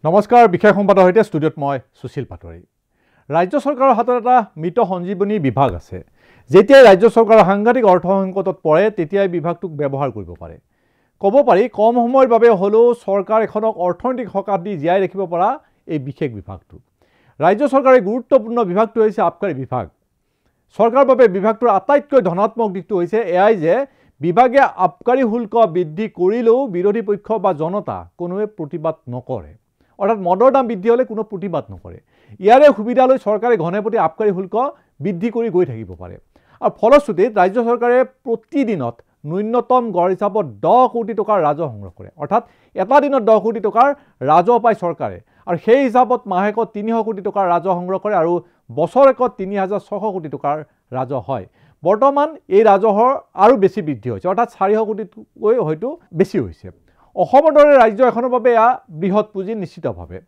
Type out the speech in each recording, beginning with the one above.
নমস্কাৰ বিশেষ সম্পাদৰ সৈতে ষ্টুডিঅ'ত মই সুশীল পাটোৱাৰী ৰাজ্য চৰকাৰৰ হাতত এটা মৃত সঞ্জীৱনী বিভাগ আছে যেতিয়াই ৰাজ্য চৰকাৰৰ সাংঘাতিক অৰ্থ সংকটত পৰে তেতিয়াই বিভাগটোক ব্যৱহাৰ কৰিব পাৰে ক'ব পাৰি কম সময়ৰ বাবে হলেও চৰকাৰ এখনক অৰ্থনৈতিক সকাহ দি জীয়াই ৰাখিব পৰা এই বিশেষ বিভাগটো ৰাজ্য চৰকাৰৰ গুৰুত্বপূৰ্ণ বিভাগটো হৈছে আবকাৰী বিভাগ চৰকাৰৰ বাবে বিভাগটোৰ আটাইতকৈ ধনাত্মক দিশটো হৈছে এয়াই যে বিভাগে আবকাৰী শুল্ক বৃদ্ধি কৰিলেও বিৰোধী পক্ষ বা জনতা কোনোৱে প্ৰতিবাদ নকৰে অৰ্থাৎ মদৰ দাম বৃদ্ধি হলে কোনো প্ৰতিবাদ নকৰে ইয়াৰে সুবিধা লৈ চৰকাৰে ঘনেপতি আবকাৰী শুল্ক বৃদ্ধি কৰি গৈ থাকিব পাৰে আৰু ফলশ্ৰুতিত ৰাজ্য চৰকাৰে প্ৰতিদিনত ন্যূনতম গড় হিচাপত 10 কোটি টকাৰ ৰাজহ সংগ্ৰহ কৰে অৰ্থাৎ এটা দিনত 10 কোটি টকাৰ ৰাজহ পায় চৰকাৰে আৰু সেই হিচাপত মাহেকত 300 কোটি টকাৰ ৰাজহ সংগ্ৰহ কৰে আৰু বছৰেকত 3600 কোটি টকাৰ ৰাজহ হয় বৰ্তমান এই ৰাজহৰ আৰু বেছি বৃদ্ধি হৈছে অৰ্থাৎ 400 কোটিতকৈ হয়তো বেছি হৈছে অসমৰ দৰে ৰাজ্য এখনৰ বাবে এয়া বৃহৎ পুঁজি নিশ্চিতভাৱে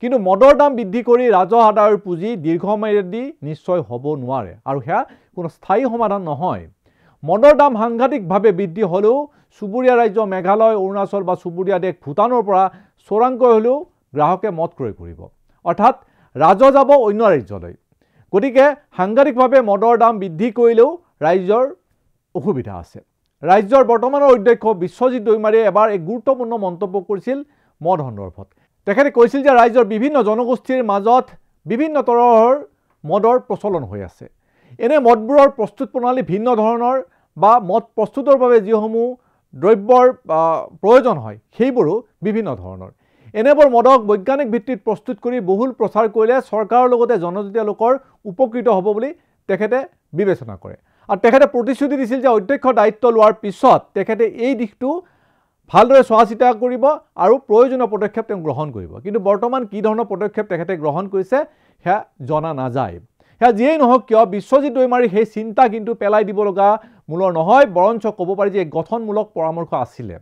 কিন্তু মদৰ দাম বৃদ্ধি কৰি ৰাজহ আদায়ৰ পুঁজি দীৰ্ঘম্যাদী নিশ্চয় হ'ব নোৱাৰে আৰু হেয়া কোনো স্থায়ী সমাধান নহয় মদৰ দাম সাংঘাতিকভাৱে বৃদ্ধি হলেও সুবুৰীয়া ৰাজ্য মেঘালয় অৰুণাচল বা সুবুৰীয়া দেশ ভূটানৰ পৰা চোৰাংকৈ হলেও গ্ৰাহকে মদ ক্ৰয় কৰিব অৰ্থাৎ ৰাজহ যাব অন্য ৰাজ্যলৈ গতিকে সাংঘাতিকভাৱে মদৰ দাম বৃদ্ধি কৰিলেও ৰাজ্যৰ অসুবিধা আছে ৰাজ্যৰ বৰ্তমানৰ অধ্যক্ষ বিশ্বজিৎ দৈমাৰীয়ে এবাৰ এক গুৰুত্বপূৰ্ণ মন্তব্য কৰিছিল মদ সন্দৰ্ভত তেখেতে কৈছিল যে ৰাজ্যৰ বিভিন্ন জনগোষ্ঠীৰ মাজত বিভিন্ন তৰহৰ মদৰ প্ৰচলন হৈ আছে এনে মদবোৰৰ প্ৰস্তুত প্ৰণালী ভিন্ন ধৰণৰ বা মদ প্ৰস্তুতৰ বাবে যিসমূহ দ্ৰব্যৰ প্ৰয়োজন হয় সেইবোৰো বিভিন্ন ধৰণৰ এনেবোৰ মদক বৈজ্ঞানিক ভিত্তিত প্ৰস্তুত কৰি বহুল প্ৰচাৰ কৰিলে চৰকাৰৰ লগতে জনজাতীয় লোকৰ উপকৃত হ'ব বুলি তেখেতে বিবেচনা কৰে আৰু তেখেতে প্ৰতিশ্ৰুতি দিছিল যে অধ্যক্ষ দায়িত্ব লোৱাৰ পিছত তেখেতে এই দিশটো ভালদৰে চোৱাচিতা কৰিব আৰু প্ৰয়োজনীয় পদক্ষেপ তেওঁ গ্ৰহণ কৰিব কিন্তু বৰ্তমান কি ধৰণৰ পদক্ষেপ তেখেতে গ্ৰহণ কৰিছে হেয়া জনা নাযায় হেয়া যিয়েই নহওক কিয় বিশ্বজিৎ দৈমাৰীৰ সেই চিন্তা কিন্তু পেলাই দিব লগা মূলৰ নহয় বৰঞ্চ ক'ব পাৰি যে গঠনমূলক পৰামৰ্শ আছিলে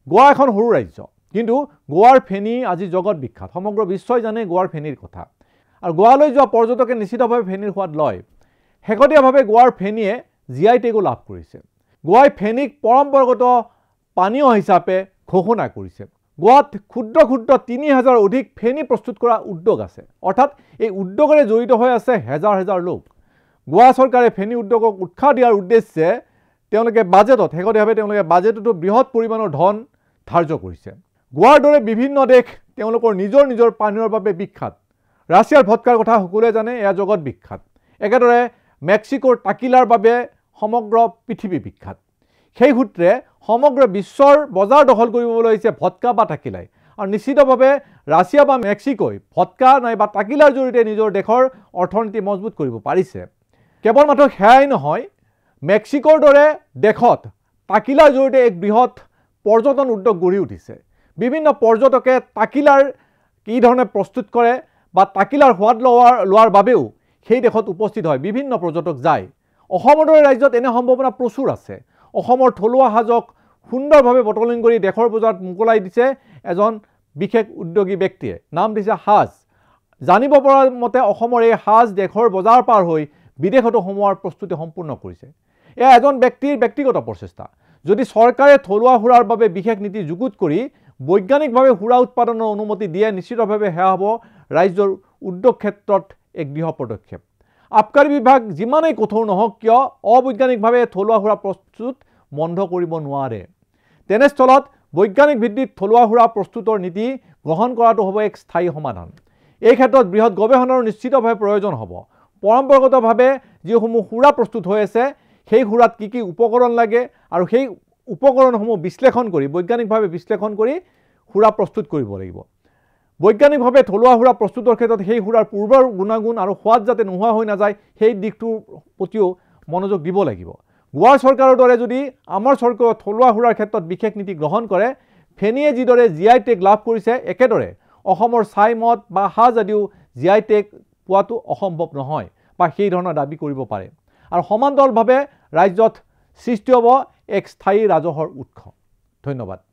গোৱা এখন সৰু ৰাজ্য কিন্তু গোৱাৰ ফেনী আজি জগত বিখ্যাত সমগ্ৰ বিশ্বই জানে গোৱাৰ ফেনীৰ কথা আৰু গোৱালৈ যোৱা পৰ্যটকে নিশ্চিতভাৱে ফেনীৰ সোৱাদ লয় শেহতীয়াভাৱে গোৱাৰ ফেনীয়ে জিআই টেগো লাভ কৰিছে গোৱাই ফেনীক পৰম্পৰাগত পানীয় হিচাপে ঘোষণা কৰিছে গোৱাত ক্ষুদ্ৰ ক্ষুদ্ৰ 3000 অধিক ফেনী প্ৰস্তুত কৰা উদ্যোগ আছে অৰ্থাৎ এই উদ্যোগৰে জড়িত হৈ আছে হাজাৰ হাজাৰ লোক গোৱা চৰকাৰে ফেনী উদ্যোগক উৎসাহ দিয়াৰ উদ্দেশ্যে তেওঁলোকে বাজেটত শেহতীয়াভাৱে তেওঁলোকে বাজেটতো বৃহৎ পৰিমাণৰ ধন ধাৰ্য কৰিছে গোৱাৰ দৰে বিভিন্ন দেশ তেওঁলোকৰ নিজৰ নিজৰ পানীয়ৰ বাবে বিখ্যাত ৰাছিয়াৰ ভদকাৰ কথা সকলোৱে জানে এয়া জগত বিখ্যাত একেদৰে মেক্সিকোৰ টাকিলাৰ বাবে সমগ্ৰ পৃথিৱী বিখ্যাত সেই সূত্ৰে সমগ্ৰ বিশ্বৰ বজাৰ দখল কৰিবলৈ হৈছে ভদকা বা টাকিলাই আৰু নিশ্চিতভাৱে ৰাছিয়া বা মেক্সিকোই ভদকা নাইবা টাকিলাৰ জৰিয়তে নিজৰ দেশৰ অৰ্থনীতি মজবুত কৰিব পাৰিছে কেৱল মাত্ৰ সেয়াই নহয় মেক্সিকোৰ দৰে দেশত টাকিলাৰ জৰিয়তে এক বৃহৎ পৰ্যটন উদ্যোগ গঢ়ি উঠিছে বিভিন্ন পৰ্যটকে টাকিলাৰ কি ধৰণে প্ৰস্তুত কৰে বা টাকিলাৰ সোৱাদ লোৱাৰ বাবেও সেই দেশত উপস্থিত হয় বিভিন্ন পৰ্যটক যায় অসমৰ দৰে ৰাজ্যত এনে সম্ভাৱনা প্ৰচুৰ আছে অসমৰ থলুৱা সাজক সুন্দৰভাৱে বটলিং কৰি দেশৰ বজাৰত মুকলাই দিছে এজন বিশেষ উদ্যোগী ব্যক্তিয়ে নাম দিছে হাজ জানিব পৰা মতে অসমৰ এই হাজ দেশৰ বজাৰ পাৰ হৈ বিদেশতো সোমোৱাৰ প্ৰস্তুতি সম্পূৰ্ণ কৰিছে এয়া এজন ব্যক্তিৰ ব্যক্তিগত প্ৰচেষ্টা যদি চৰকাৰে থলুৱা সুৰাৰ বাবে বিশেষ নীতি যুগুত কৰি বৈজ্ঞানিকভাৱে সুৰা উৎপাদনৰ অনুমতি দিয়ে নিশ্চিতভাৱে হেয়া হ'ব ৰাজ্যৰ উদ্যোগ ক্ষেত্ৰত এক বৃহৎ পদক্ষেপ আবকাৰী বিভাগ যিমানেই কঠোৰ নহওক কিয় অবৈজ্ঞানিকভাৱে থলুৱা সুৰা প্ৰস্তুত বন্ধ কৰিব নোৱাৰে তেনেস্থলত বৈজ্ঞানিক ভিত্তিত থলুৱা সুৰা প্ৰস্তুতৰ নীতি গ্ৰহণ কৰাটো হ'ব এক স্থায়ী সমাধান এই ক্ষেত্ৰত বৃহৎ গৱেষণাৰ নিশ্চিতভাৱে প্ৰয়োজন হ'ব পৰম্পৰাগতভাৱে যিসমূহ সুৰা প্ৰস্তুত হৈ আছে সেই সুৰাত কি কি উপকৰণ লাগে আৰু সেই উপকৰণসমূহ বিশ্লেষণ কৰি বৈজ্ঞানিকভাৱে বিশ্লেষণ কৰি সুৰা প্ৰস্তুত কৰিব লাগিব বৈজ্ঞানিকভাৱে থলুৱা সুৰা প্ৰস্তুতৰ ক্ষেত্ৰত সেই সুৰাৰ পূৰ্বৰ গুণাগুণ আৰু সোৱাদ যাতে নোহোৱা হৈ নাযায় সেই দিশটোৰ প্ৰতিও মনোযোগ দিব লাগিব গোৱাৰ চৰকাৰৰ দৰে যদি আমাৰ চৰকাৰে থলুৱা সুৰাৰ ক্ষেত্ৰত বিশেষ নীতি গ্ৰহণ কৰে ফেনীয়ে যিদৰে জিআই টেগ লাভ কৰিছে একেদৰে অসমৰ ছাই মদ বা হাজ আদিও জিআই টেগ পোৱাটো অসম্ভৱ নহয় বা সেই ধৰণৰ দাবী কৰিব পাৰে আৰু সমান্তৰালভাৱে ৰাজ্যত সৃষ্টি হ'ব এক স্থায়ী ৰাজহৰ উৎস ধন্যবাদ